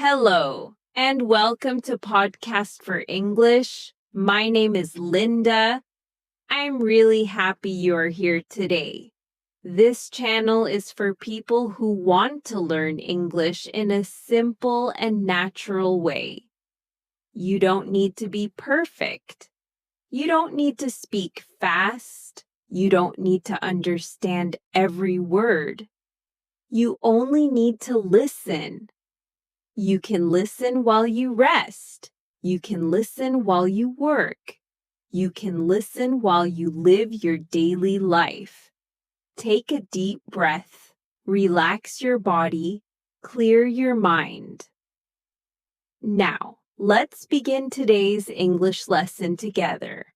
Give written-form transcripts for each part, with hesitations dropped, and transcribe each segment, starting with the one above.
Hello, and welcome to Podcast for English. My name is Linda. I'm really happy you're here today. This channel is for people who want to learn English in a simple and natural way. You don't need to be perfect. You don't need to speak fast. You don't need to understand every word. You only need to listen. You can listen while you rest. You can listen while you work. You can listen while you live your daily life. Take a deep breath, relax your body, clear your mind. Now, let's begin today's English lesson together.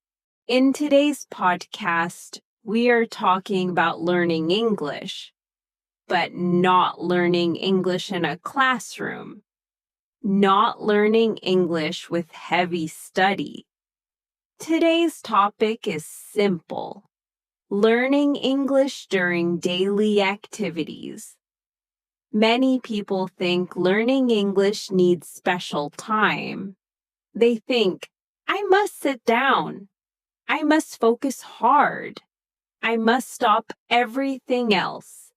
In today's podcast, we are talking about learning English, but not learning English in a classroom. Not learning English with heavy study. Today's topic is simple. Learning English during daily activities. Many people think learning English needs special time. They think, I must sit down. I must focus hard. I must stop everything else.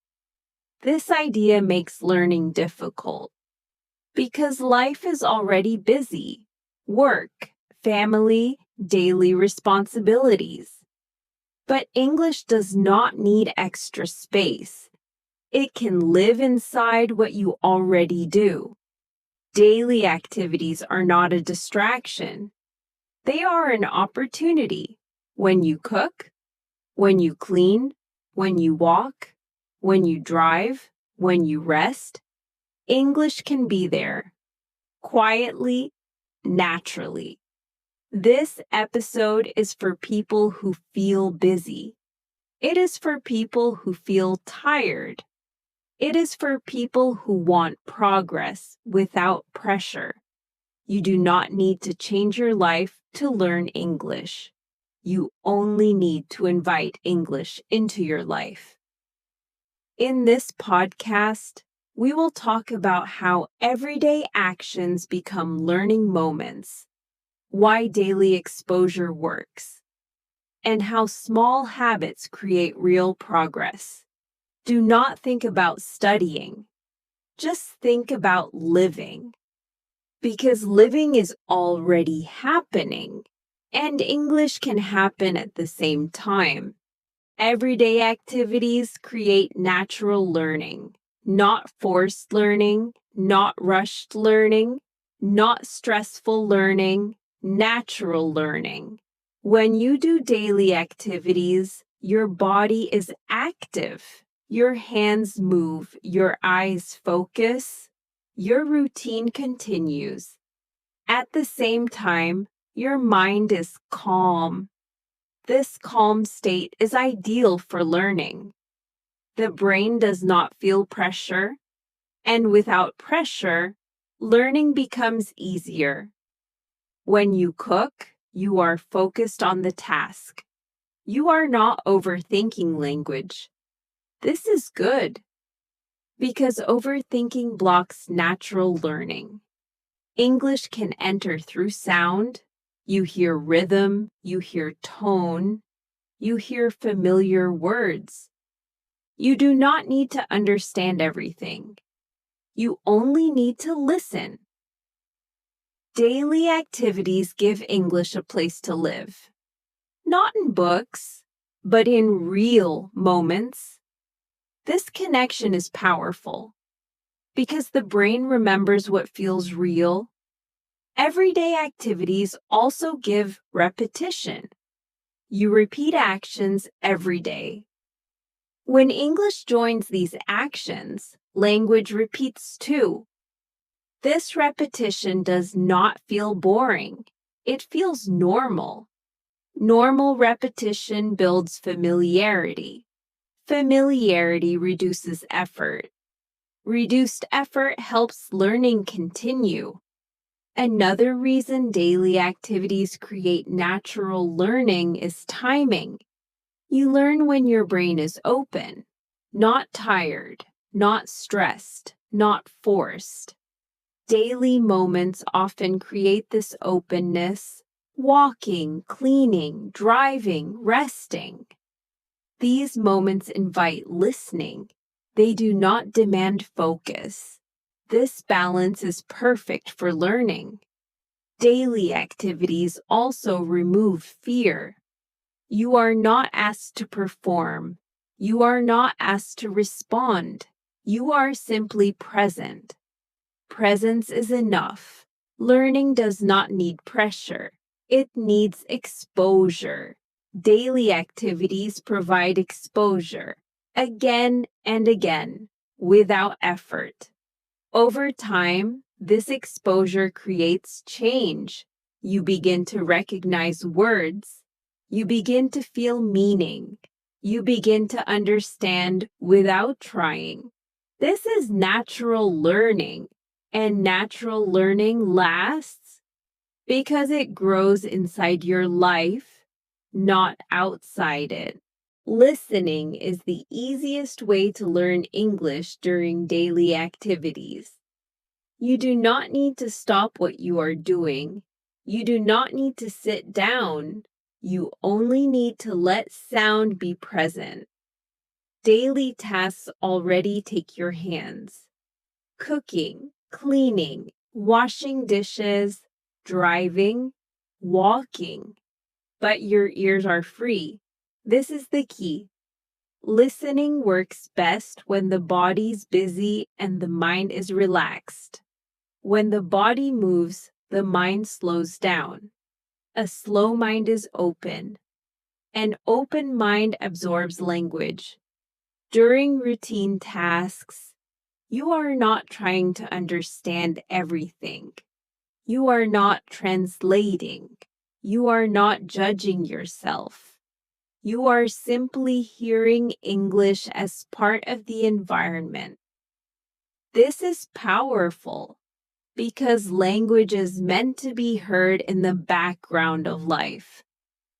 This idea makes learning difficult because life is already busy. Work, family, daily responsibilities. But English does not need extra space. It can live inside what you already do. Daily activities are not a distraction. They are an opportunity. When you cook, when you clean, when you walk, when you drive, when you rest, English can be there, quietly, naturally. This episode is for people who feel busy. It is for people who feel tired. It is for people who want progress without pressure. You do not need to change your life to learn English. You only need to invite English into your life. In this podcast, we will talk about how everyday actions become learning moments, why daily exposure works, and how small habits create real progress. Do not think about studying. Just think about living. Because living is already happening, and English can happen at the same time. Everyday activities create natural learning, not forced learning, not rushed learning, not stressful learning, natural learning. When you do daily activities, your body is active. Your hands move, your eyes focus, your routine continues. At the same time, your mind is calm. This calm state is ideal for learning. The brain does not feel pressure, and without pressure, learning becomes easier. When you cook, you are focused on the task. You are not overthinking language. This is good because overthinking blocks natural learning. English can enter through sound. You hear rhythm, you hear tone, you hear familiar words. You do not need to understand everything. You only need to listen. Daily activities give English a place to live. Not in books, but in real moments. This connection is powerful because the brain remembers what feels real. Everyday activities also give repetition. You repeat actions every day. When English joins these actions, language repeats too. This repetition does not feel boring. It feels normal. Normal repetition builds familiarity. Familiarity reduces effort. Reduced effort helps learning continue. Another reason daily activities create natural learning is timing. You learn when your brain is open, not tired, not stressed, not forced. Daily moments often create this openness: walking, cleaning, driving, resting. These moments invite listening. They do not demand focus. This balance is perfect for learning. Daily activities also remove fear. You are not asked to perform. You are not asked to respond. You are simply present. Presence is enough. Learning does not need pressure. It needs exposure. Daily activities provide exposure again and again without effort. Over time, this exposure creates change. You begin to recognize words. You begin to feel meaning. You begin to understand without trying. This is natural learning, and natural learning lasts because it grows inside your life, not outside it. Listening is the easiest way to learn English during daily activities. You do not need to stop what you are doing. You do not need to sit down. You only need to let sound be present. Daily tasks already take your hands. Cooking, cleaning, washing dishes, driving, walking. But your ears are free. This is the key. Listening works best when the body's busy and the mind is relaxed. When the body moves, the mind slows down. A slow mind is open. An open mind absorbs language. During routine tasks, you are not trying to understand everything. You are not translating. You are not judging yourself. You are simply hearing English as part of the environment. This is powerful because language is meant to be heard in the background of life,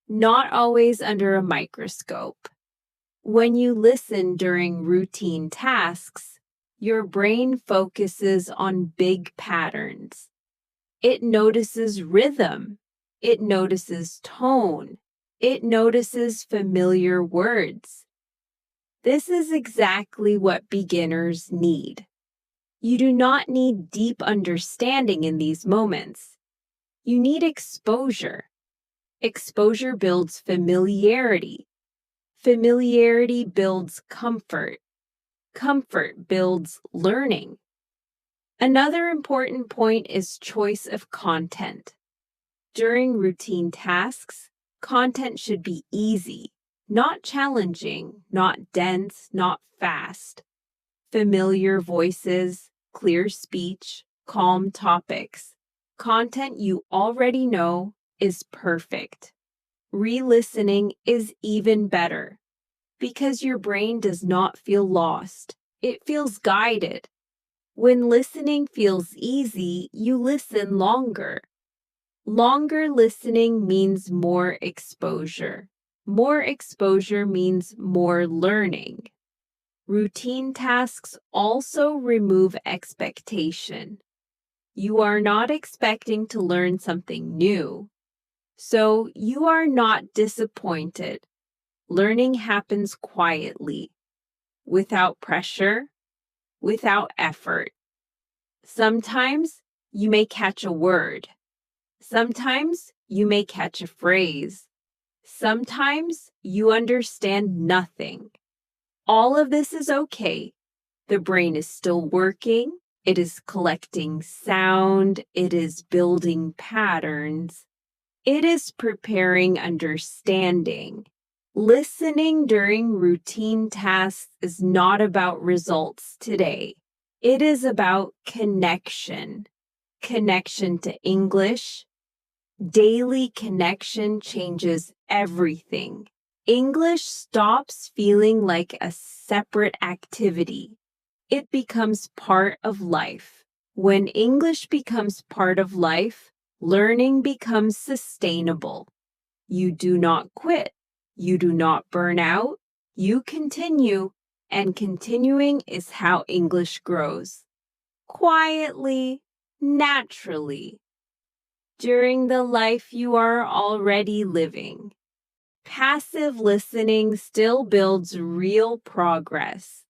not always under a microscope. When you listen during routine tasks, your brain focuses on big patterns. It notices rhythm. It notices tone. It notices familiar words. This is exactly what beginners need. You do not need deep understanding in these moments. You need exposure. Exposure builds familiarity. Familiarity builds comfort. Comfort builds learning. Another important point is choice of content. During routine tasks, content should be easy, not challenging, not dense, not fast. Familiar voices, clear speech, calm topics. Content you already know is perfect. Re-listening is even better because your brain does not feel lost. It feels guided. When listening feels easy, you listen longer. Longer listening means more exposure. More exposure means more learning. Routine tasks also remove expectation. You are not expecting to learn something new, so you are not disappointed. Learning happens quietly, without pressure, without effort. Sometimes you may catch a word. Sometimes you may catch a phrase. Sometimes you understand nothing. All of this is okay. The brain is still working. It is collecting sound. It is building patterns. It is preparing understanding. Listening during routine tasks is not about results today. It is about connection. Connection to English. Daily connection changes everything. English stops feeling like a separate activity. It becomes part of life. When English becomes part of life, learning becomes sustainable. You do not quit. You do not burn out. You continue, and continuing is how English grows. Quietly, naturally, during the life you are already living. Passive listening still builds real progress.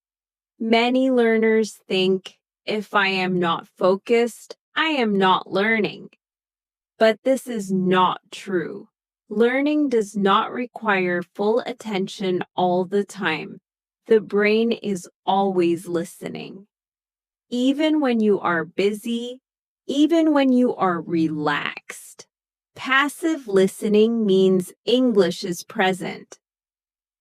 Many learners think, if I am not focused, I am not learning. But this is not true. Learning does not require full attention all the time. The brain is always listening. Even when you are busy, even when you are relaxed. Passive listening means English is present.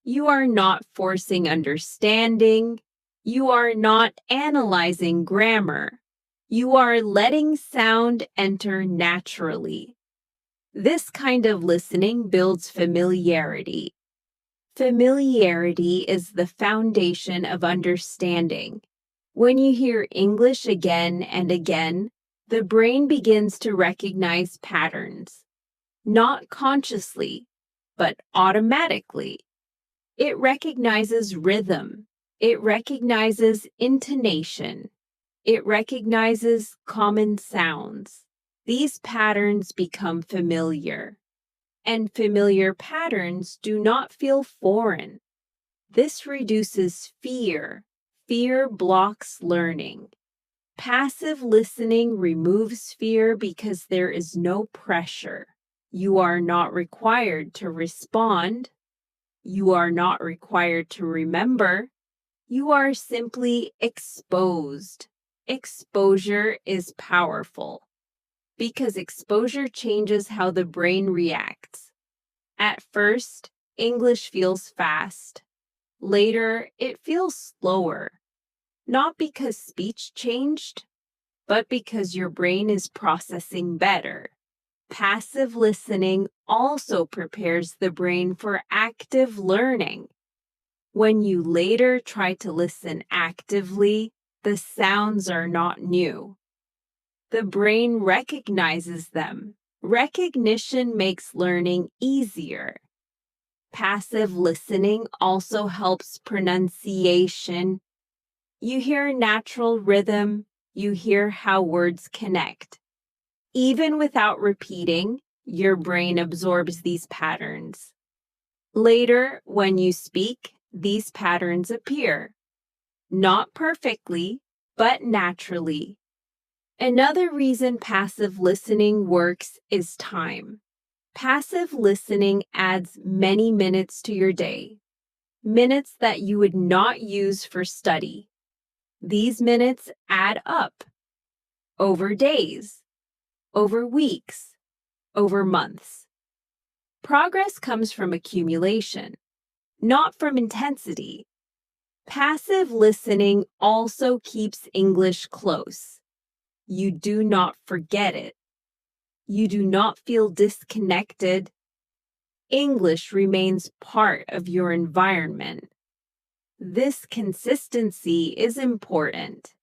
You are not forcing understanding. You are not analyzing grammar. You are letting sound enter naturally. This kind of listening builds familiarity. Familiarity is the foundation of understanding. When you hear English again and again, the brain begins to recognize patterns, not consciously, but automatically. It recognizes rhythm. It recognizes intonation. It recognizes common sounds. These patterns become familiar, and familiar patterns do not feel foreign. This reduces fear. Fear blocks learning. Passive listening removes fear because there is no pressure. You are not required to respond. You are not required to remember. You are simply exposed. Exposure is powerful because exposure changes how the brain reacts. At first, English feels fast. Later, it feels slower. Not because speech changed, but because your brain is processing better. Passive listening also prepares the brain for active learning. When you later try to listen actively, the sounds are not new. The brain recognizes them. Recognition makes learning easier. Passive listening also helps pronunciation. You hear natural rhythm. You hear how words connect. Even without repeating, your brain absorbs these patterns. Later, when you speak, these patterns appear. Not perfectly, but naturally. Another reason passive listening works is time. Passive listening adds many minutes to your day, minutes that you would not use for study. These minutes add up over days, over weeks, over months. Progress comes from accumulation, not from intensity. Passive listening also keeps English close. You do not forget it. You do not feel disconnected. English remains part of your environment. This consistency is important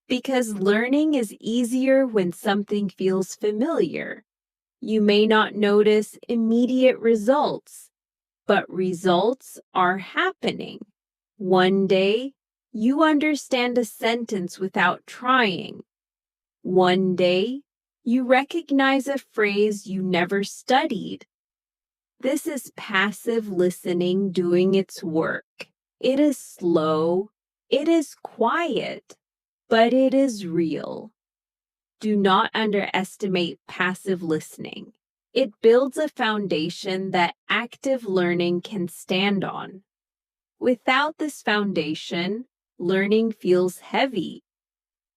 because learning is easier when something feels familiar. You may not notice immediate results, but results are happening. One day, you understand a sentence without trying. One day, you recognize a phrase you never studied. This is passive listening doing its work. It is slow, it is quiet, but it is real. Do not underestimate passive listening. It builds a foundation that active learning can stand on. Without this foundation, learning feels heavy.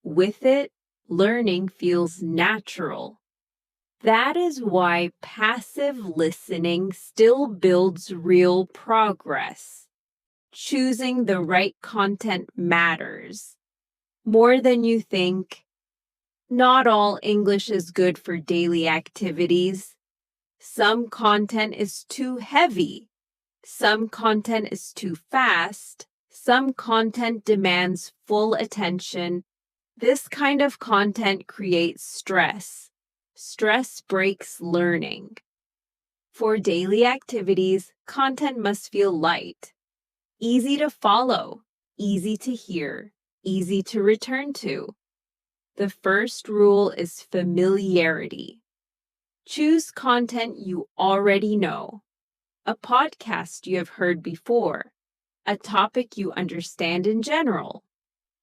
With it, learning feels natural. That is why passive listening still builds real progress. Choosing the right content matters. More than you think. Not all English is good for daily activities. Some content is too heavy. Some content is too fast. Some content demands full attention. This kind of content creates stress. Stress breaks learning. For daily activities, content must feel light, easy to follow, easy to hear, easy to return to. The first rule is familiarity. Choose content you already know, a podcast you have heard before, a topic you understand in general.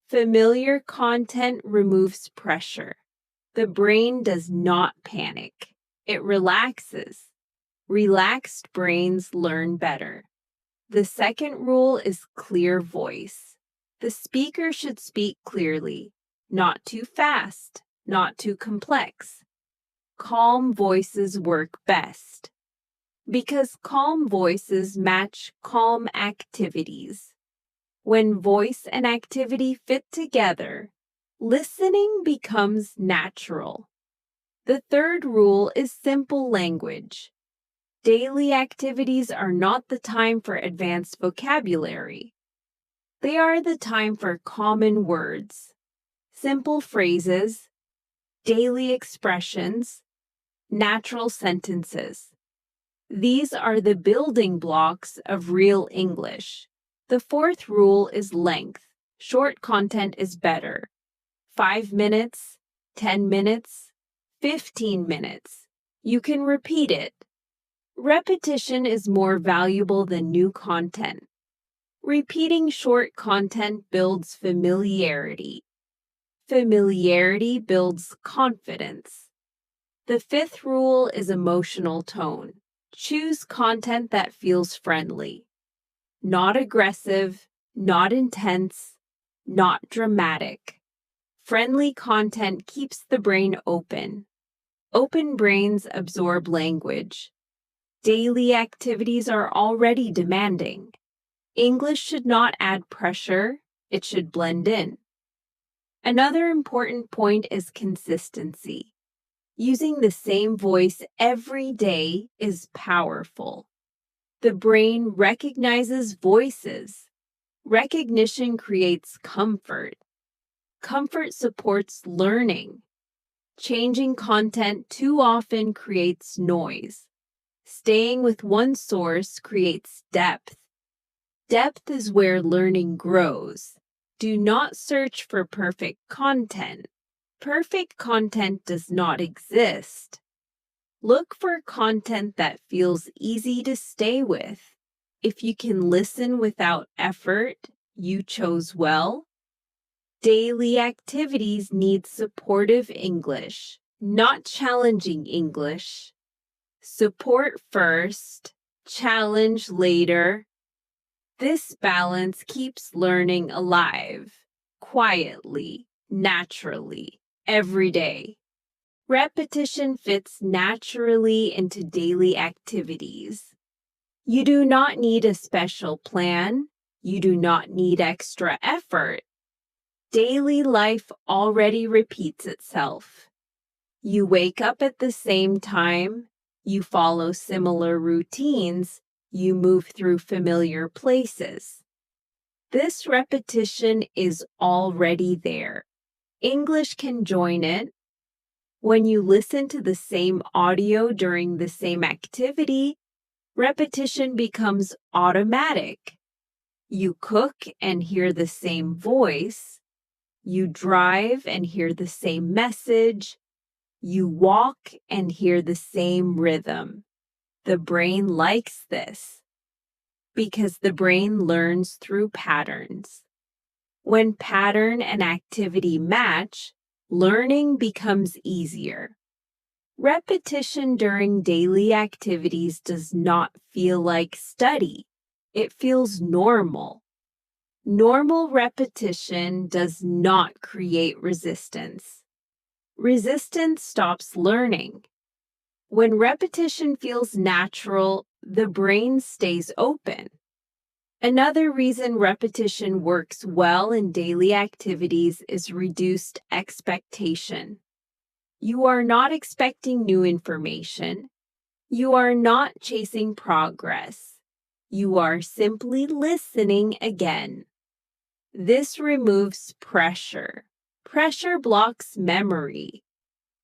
Familiar content removes pressure. The brain does not panic. It relaxes. Relaxed brains learn better. The second rule is clear voice. The speaker should speak clearly, not too fast, not too complex. Calm voices work best because calm voices match calm activities. When voice and activity fit together, listening becomes natural. The third rule is simple language. Daily activities are not the time for advanced vocabulary. They are the time for common words, simple phrases, daily expressions, natural sentences. These are the building blocks of real English. The fourth rule is length. Short content is better. 5 minutes, 10 minutes, 15 minutes. You can repeat it. Repetition is more valuable than new content. Repeating short content builds familiarity. Familiarity builds confidence. The fifth rule is emotional tone. Choose content that feels friendly. Not aggressive, not intense, not dramatic. Friendly content keeps the brain open. Open brains absorb language. Daily activities are already demanding. English should not add pressure, it should blend in. Another important point is consistency. Using the same voice every day is powerful. The brain recognizes voices. Recognition creates comfort. Comfort supports learning. Changing content too often creates noise. Staying with one source creates depth. Depth is where learning grows. Do not search for perfect content. Perfect content does not exist. Look for content that feels easy to stay with. If you can listen without effort, you chose well. Daily activities need supportive English, not challenging English. Support first, challenge later. This balance keeps learning alive, quietly, naturally, every day. Repetition fits naturally into daily activities. You do not need a special plan. You do not need extra effort. Daily life already repeats itself. You wake up at the same time. You follow similar routines. You move through familiar places. This repetition is already there. English can join it. When you listen to the same audio during the same activity, repetition becomes automatic. You cook and hear the same voice. You drive and hear the same message. You walk and hear the same rhythm. The brain likes this because the brain learns through patterns. When pattern and activity match, learning becomes easier. Repetition during daily activities does not feel like study. It feels normal. Normal repetition does not create resistance. Resistance stops learning. When repetition feels natural, the brain stays open. Another reason repetition works well in daily activities is reduced expectation. You are not expecting new information. You are not chasing progress. You are simply listening again. This removes pressure. Pressure blocks memory.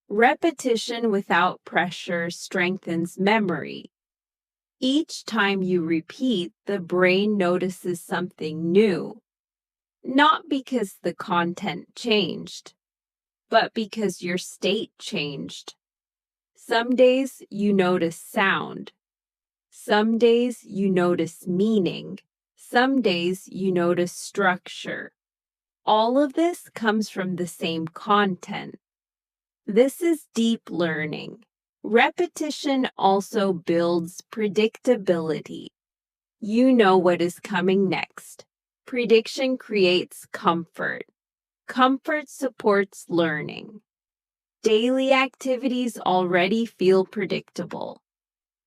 Repetition without pressure strengthens memory. Each time you repeat, the brain notices something new, not because the content changed, but because your state changed. Some days you notice sound. Some days you notice meaning. Some days you notice structure. All of this comes from the same content. This is deep learning. Repetition also builds predictability. You know what is coming next. Prediction creates comfort. Comfort supports learning. Daily activities already feel predictable.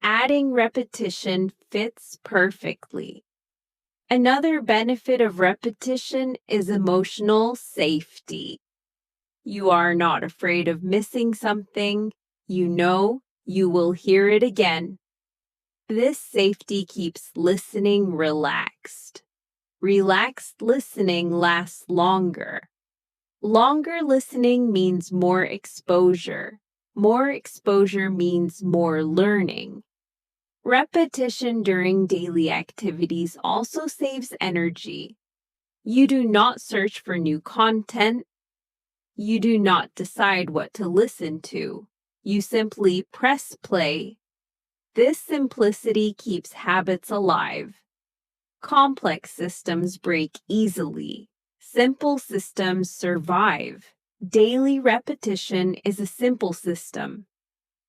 Adding repetition fits perfectly. Another benefit of repetition is emotional safety. You are not afraid of missing something. You know you will hear it again. This safety keeps listening relaxed. Relaxed listening lasts longer. Longer listening means more exposure. More exposure means more learning. Repetition during daily activities also saves energy. You do not search for new content. You do not decide what to listen to. You simply press play. This simplicity keeps habits alive. Complex systems break easily. Simple systems survive. Daily repetition is a simple system.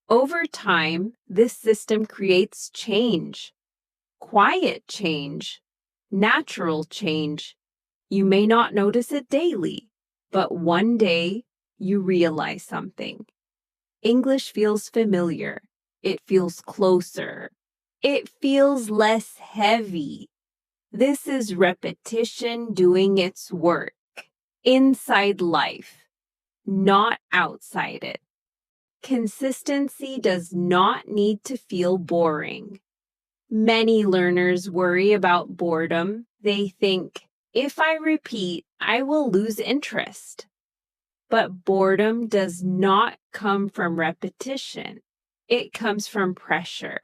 Over time, this system creates change. Quiet change. Natural change. You may not notice it daily, but one day you realize something. English feels familiar. It feels closer. It feels less heavy. This is repetition doing its work inside life, not outside it. Consistency does not need to feel boring. Many learners worry about boredom. They think, if I repeat, I will lose interest. But boredom does not come from repetition. It comes from pressure.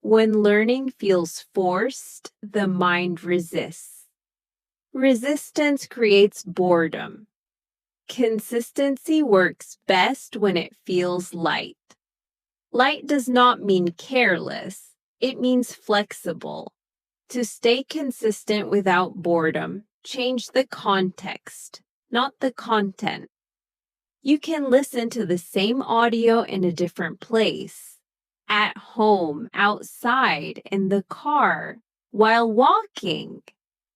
When learning feels forced, the mind resists. Resistance creates boredom. Consistency works best when it feels light. Light does not mean careless. It means flexible. To stay consistent without boredom, change the context, not the content. You can listen to the same audio in a different place, at home, outside, in the car, while walking.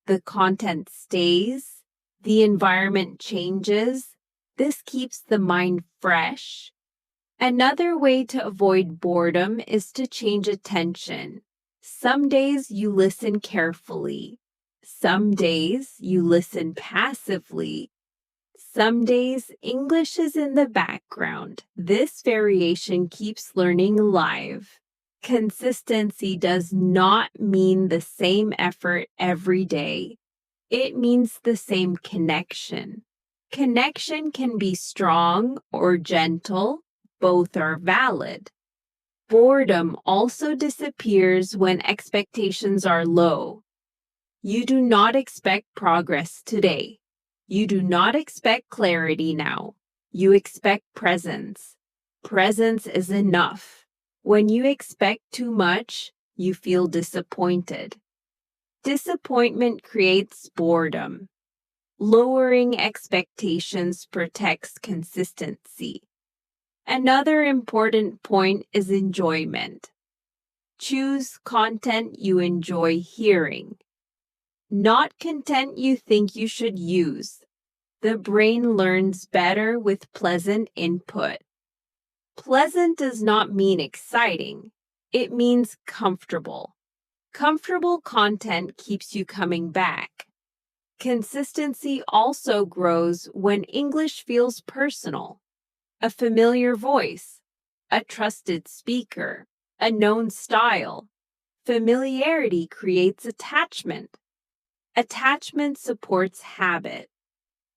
The content stays, the environment changes. This keeps the mind fresh. Another way to avoid boredom is to change attention. Some days you listen carefully. Some days you listen passively. Some days English is in the background. This variation keeps learning alive. Consistency does not mean the same effort every day. It means the same connection. Connection can be strong or gentle. Both are valid. Boredom also disappears when expectations are low. You do not expect progress today. You do not expect clarity now. You expect presence. Presence is enough. When you expect too much, you feel disappointed. Disappointment creates boredom. Lowering expectations protects consistency. Another important point is enjoyment. Choose content you enjoy hearing, not content you think you should use. The brain learns better with pleasant input. Pleasant does not mean exciting. It means comfortable. Comfortable content keeps you coming back. Consistency also grows when English feels personal. A familiar voice, a trusted speaker, a known style. Familiarity creates attachment. Attachment supports habit.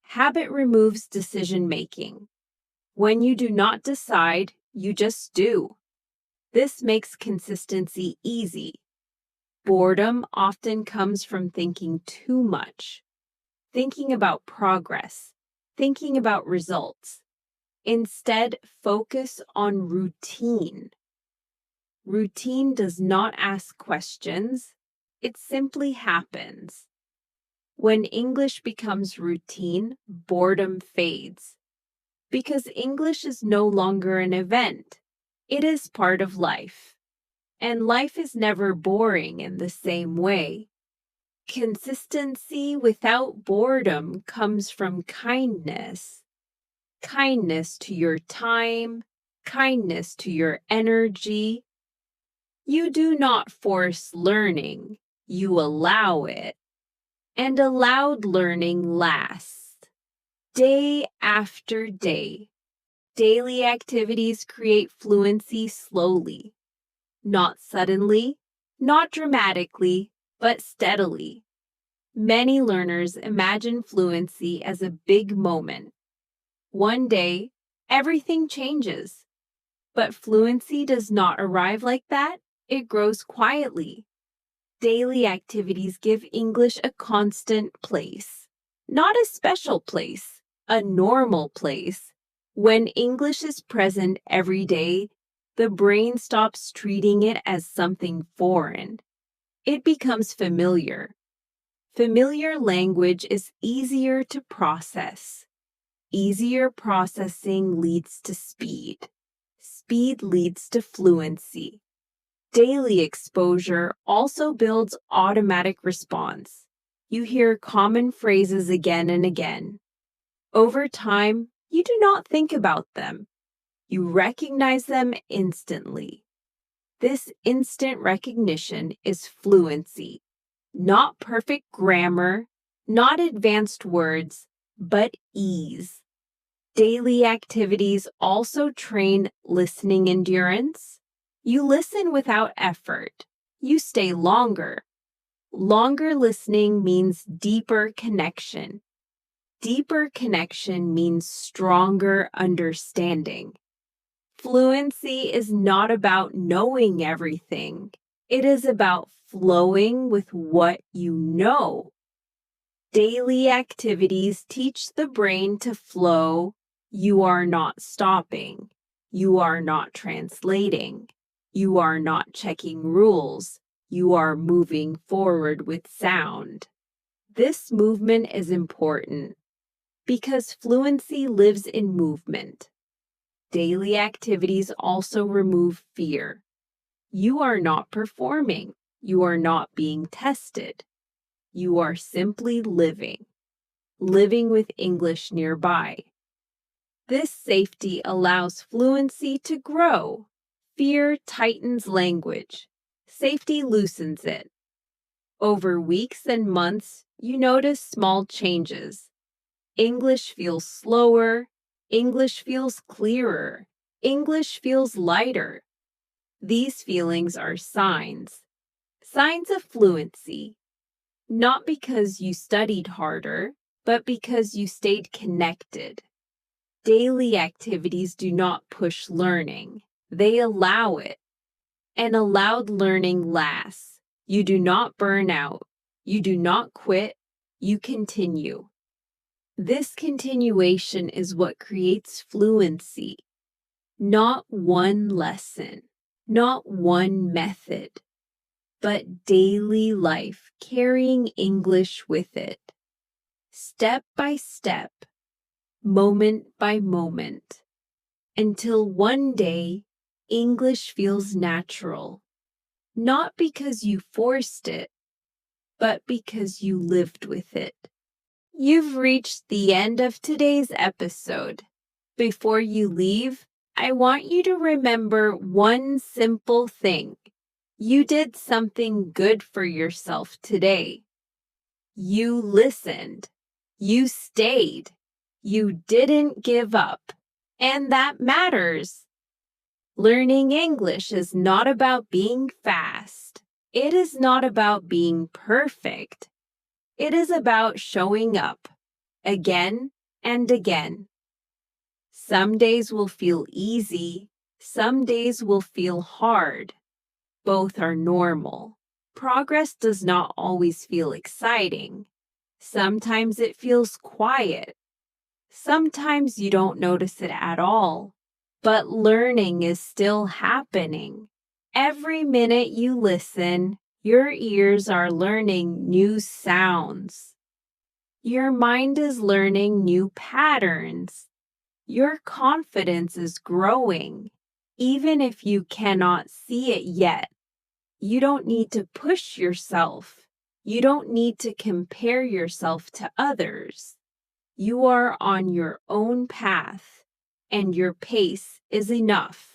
Habit removes decision making. When you do not decide, you just do. This makes consistency easy. Boredom often comes from thinking too much, thinking about progress, thinking about results. Instead, focus on routine. Routine does not ask questions, it simply happens. When English becomes routine, boredom fades. Because English is no longer an event, it is part of life. And life is never boring in the same way. Consistency without boredom comes from kindness. Kindness to your time, kindness to your energy. You do not force learning, you allow it. And allowed learning lasts. Day after day. Daily activities create fluency slowly. Not suddenly, not dramatically, but steadily. Many learners imagine fluency as a big moment. One day, everything changes. But fluency does not arrive like that, it grows quietly. Daily activities give English a constant place. Not a special place, a normal place. When English is present every day, the brain stops treating it as something foreign. It becomes familiar. Familiar language is easier to process. Easier processing leads to speed. Speed leads to fluency. Daily exposure also builds automatic response. You hear common phrases again and again. Over time, you do not think about them. You recognize them instantly. This instant recognition is fluency. Not perfect grammar, not advanced words, but ease. Daily activities also train listening endurance. You listen without effort. You stay longer. Longer listening means deeper connection. Deeper connection means stronger understanding. Fluency is not about knowing everything. It is about flowing with what you know. Daily activities teach the brain to flow. You are not stopping. You are not translating. You are not checking rules. You are moving forward with sound. This movement is important because fluency lives in movement. Daily activities also remove fear. You are not performing. You are not being tested. You are simply living with English nearby. This safety allows fluency to grow. Fear tightens language. Safety loosens it. Over weeks and months, you notice small changes. English feels slower. English feels clearer. English feels lighter. These feelings are signs of fluency. Not because you studied harder, but because you stayed connected. Daily activities do not push learning. They allow it. And allowed learning lasts. You do not burn out. You do not quit. You continue. This continuation is what creates fluency. Not one lesson, not one method, but daily life carrying English with it. Step by step, moment by moment, until one day English feels natural, not because you forced it, but because you lived with it. You've reached the end of today's episode. Before you leave, I want you to remember one simple thing. You did something good for yourself today. You listened. You stayed. You didn't give up. And that matters. Learning English is not about being fast. It is not about being perfect. It is about showing up again and again. Some days will feel easy. Some days will feel hard. Both are normal. Progress does not always feel exciting. Sometimes it feels quiet. Sometimes you don't notice it at all, but learning is still happening. Every minute you listen, your ears are learning new sounds. Your mind is learning new patterns. Your confidence is growing, even if you cannot see it yet. You don't need to push yourself. You don't need to compare yourself to others. You are on your own path, and your pace is enough.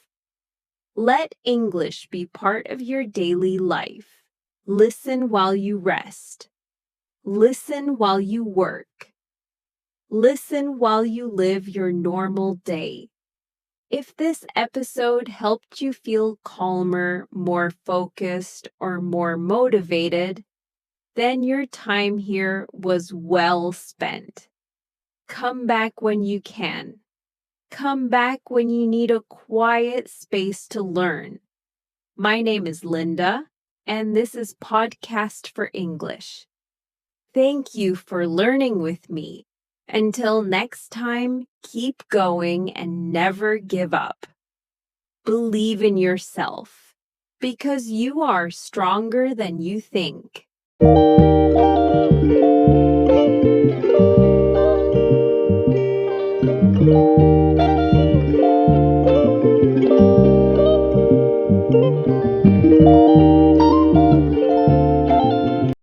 Let English be part of your daily life. Listen while you rest. Listen while you work. Listen while you live your normal day. If this episode helped you feel calmer, more focused, or more motivated, then your time here was well spent. Come back when you can. Come back when you need a quiet space to learn. My name is Linda, and this is Podcast for English. Thank you for learning with me. Until next time, keep going and never give up. Believe in yourself, because you are stronger than you think.